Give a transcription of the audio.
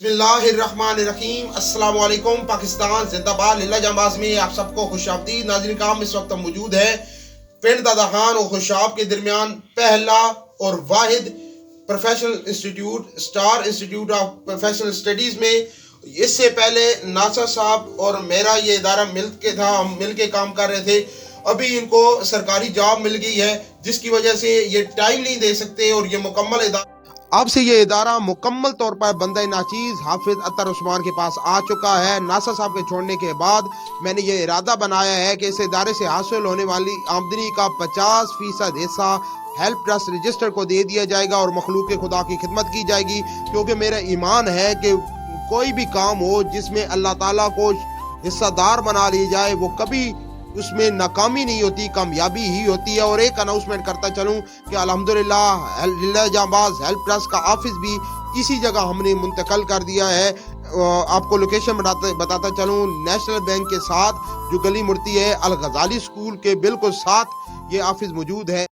बिस्मिल्लाहिर्रहमानिर्रहीम। अस्सलाम वालेकुम। पाकिस्तान जिंदाबाद। लिल्ला जमाज में आप सबको खुशामदीद। नाज़रीन काम इस वक्त हम मौजूद है पिंड दादा खान और खुशाब के दरमियान पहला और वाहिद professional institute Star Institute of Professional Studies में। इससे पहले नासा साहब और मेरा ये इदारा मिल के था, हम मिल के काम कर रहे थे। अभी इनको सरकारी जॉब मिल गई है जिसकी वजह से ये टाइम नहीं दे सकते और ये मुकम्मल इदारा अब से ये इदारा मुकम्मल तौर पर बंदा नाचीज हाफिज अतर उस्मान के पास आ चुका है। नासा साहब के छोड़ने के बाद मैंने ये इरादा बनाया है कि इस इदारे से हासिल होने वाली आमदनी का 50% हिस्सा हेल्प ट्रस्ट रजिस्टर को दे दिया जाएगा और मखलूक खुदा की खिदमत की जाएगी, क्योंकि मेरा ईमान है कि कोई भी काम हो जिसमें अल्लाह ताला को हिस्सादार बना ली जाए वो कभी उसमें नाकामी नहीं होती, कामयाबी ही होती है। और एक अनाउंसमेंट करता चलूं कि अल्हम्दुलिल्लाह लिल्ला जाबाज हेल्प ट्रस्ट का ऑफिस भी इसी जगह हमने मुंतकल कर दिया है। आपको लोकेशन बताता चलूं, नेशनल बैंक के साथ जो गली मुड़ती है अल गजाली स्कूल के बिल्कुल साथ ये ऑफिस मौजूद है।